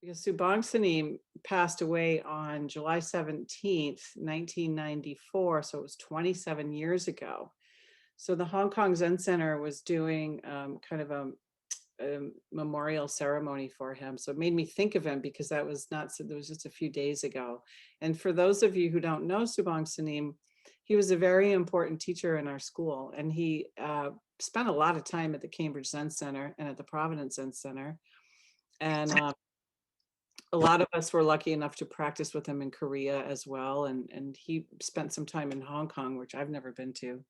Because Subang Sanim passed away on July 17th, 1994. So it was 27 years ago. So the Hong Kong Zen Center was doing kind of a memorial ceremony for him. So it made me think of him because that was not, so that was just a few days ago. And for those of you who don't know Subang Sanim, he was a very important teacher in our school. And he spent a lot of time at the Cambridge Zen Center and at the Providence Zen Center. And a lot of us were lucky enough to practice with him in Korea as well. And he spent some time in Hong Kong, which I've never been to.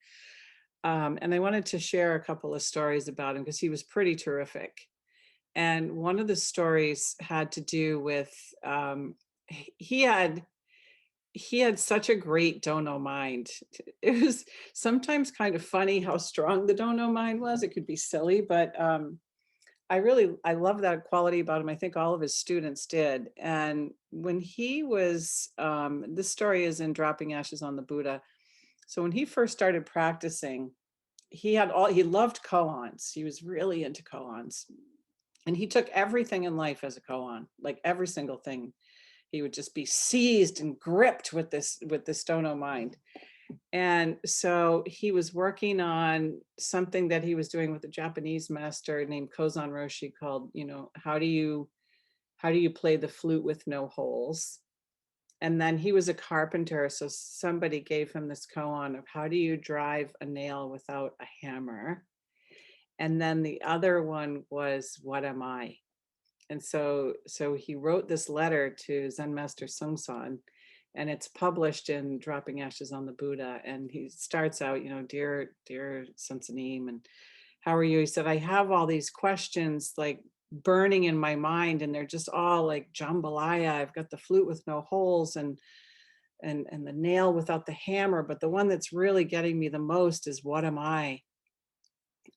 And I wanted to share a couple of stories about him because he was pretty terrific. And one of the stories had to do with he had such a great dono mind. It was sometimes kind of funny how strong the dono mind was. It could be silly, but I love that quality about him. I think all of his students did. And when he was, this story is in Dropping Ashes on the Buddha. So when he first started practicing, he loved koans. He was really into koans. And he took everything in life as a koan, like every single thing. He would just be seized and gripped with this dono mind. And so he was working on something that he was doing with a Japanese master named Kozan Roshi called, how do you play the flute with no holes? And then he was a carpenter. So somebody gave him this koan of how do you drive a nail without a hammer? And then the other one was, what am I? And so he wrote this letter to Zen Master Sungsan, and it's published in Dropping Ashes on the Buddha. And he starts out, dear Sansanim, and how are you? He said, I have all these questions like burning in my mind, and they're just all like jambalaya. I've got the flute with no holes and the nail without the hammer, but the one that's really getting me the most is what am I?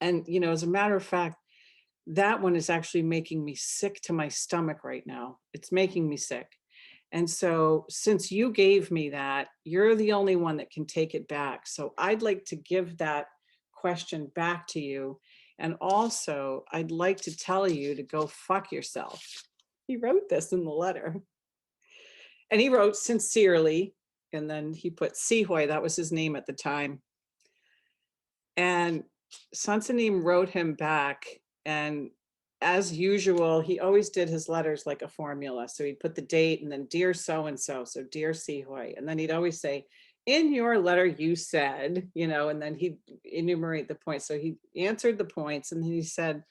And as a matter of fact, that one is actually making me sick to my stomach right now. It's making me sick. And so since you gave me that, you're the only one that can take it back. So I'd like to give that question back to you. And also, I'd like to tell you to go fuck yourself. He wrote this in the letter. And he wrote sincerely, and then he put Sihoy, that was his name at the time. And Sansanim wrote him back, and as usual, he always did his letters like a formula. So he'd put the date and then dear so-and-so, so dear Sihoy. And then he'd always say, in your letter, you said, and then he'd enumerate the points. So he answered the points, and then he said,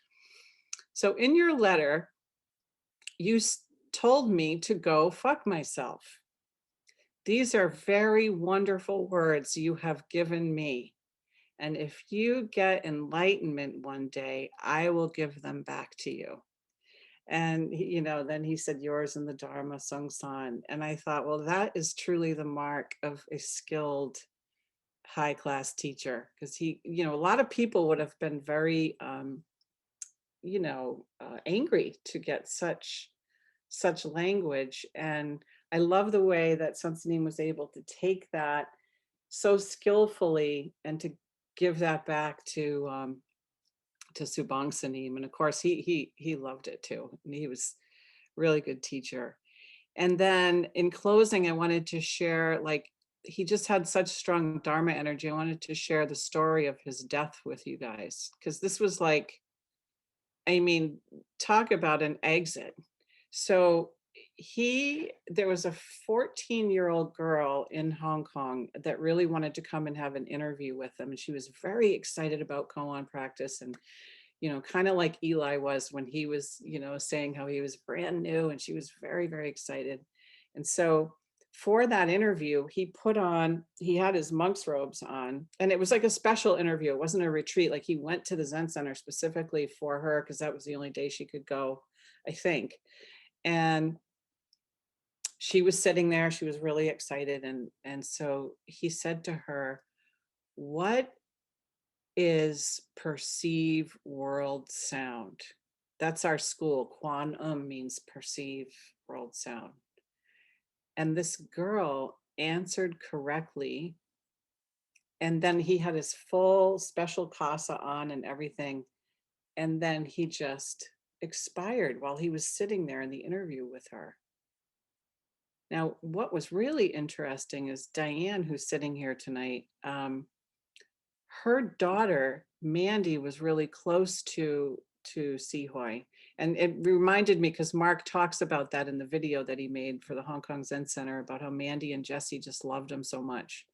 so in your letter, you told me to go fuck myself. These are very wonderful words you have given me. And if you get enlightenment one day, I will give them back to you. And, then he said, yours in the Dharma Songsan. And I thought, well, that is truly the mark of a skilled high class teacher. Because he, a lot of people would have been very, angry to get such language. And I love the way that Sansanim was able to take that so skillfully and to give that back to Subang Sanim. And of course, he loved it too. And he was a really good teacher. And then in closing, I wanted to share, he just had such strong Dharma energy. I wanted to share the story of his death with you guys, because this was talk about an exit. So there was a 14-year-old girl in Hong Kong that really wanted to come and have an interview with him. And she was very excited about koan practice, and, kind of like Eli was when he was, saying how he was brand new, and she was very, very excited. And so for that interview, he had his monk's robes on, and it was like a special interview. It wasn't a retreat. Like he went to the Zen Center specifically for her because that was the only day she could go, I think. And she was sitting there, she was really excited. And so he said to her, what is perceive world sound? That's our school. Kwan means perceive world sound. And this girl answered correctly. And then he had his full special casa on and everything. And then he just expired while he was sitting there in the interview with her. Now, what was really interesting is Diane, who's sitting here tonight, her daughter, Mandy, was really close to Sihoy. And it reminded me, because Mark talks about that in the video that he made for the Hong Kong Zen Center, about how Mandy and Jesse just loved him so much.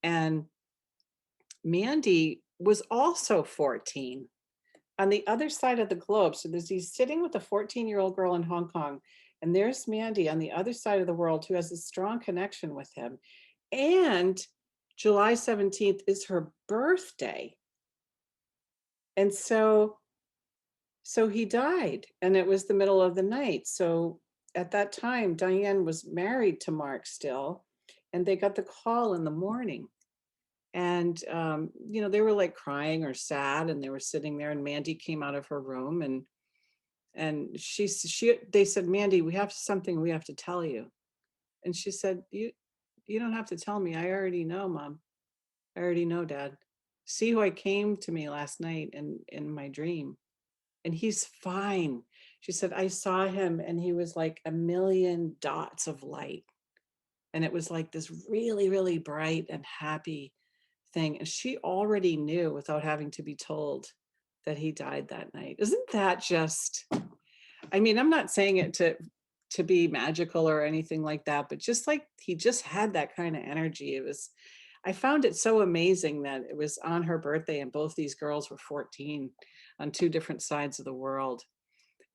And Mandy was also 14 on the other side of the globe. So he's sitting with a 14-year-old girl in Hong Kong, and there's Mandy on the other side of the world who has a strong connection with him. And July 17th is her birthday. And so he died, and it was the middle of the night. So at that time, Diane was married to Mark still, and they got the call in the morning. And, you know, they were like crying or sad, and they were sitting there, and Mandy came out of her room, and they said, Mandy, we have something we have to tell you. And she said, you don't have to tell me. I already know, Mom. I already know, Dad. Sihoy came to me last night in my dream, and he's fine. She said, I saw him, and he was like a million dots of light. And it was like this really, really bright and happy thing. And she already knew without having to be told that he died that night. Isn't that just, I mean, I'm not saying it to be magical or anything like that, but just like he just had that kind of energy. I found it so amazing that it was on her birthday and both these girls were 14 on two different sides of the world.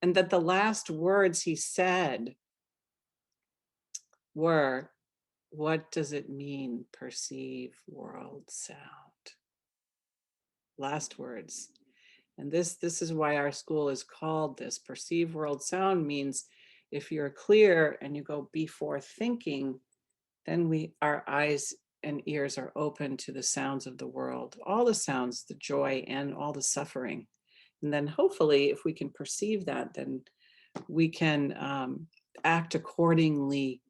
And that the last words he said were, what does it mean, perceive world sound? Last words. And this is why our school is called this. Perceive world sound means if you're clear and you go before thinking, then our eyes and ears are open to the sounds of the world, all the sounds, the joy and all the suffering. And then hopefully if we can perceive that, then we can act accordingly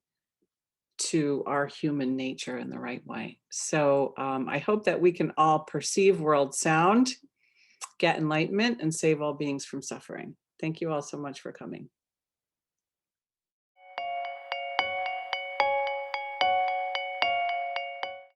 to our human nature in the right way. So I hope that we can all perceive world sound, get enlightenment, and save all beings from suffering. Thank you all so much for coming.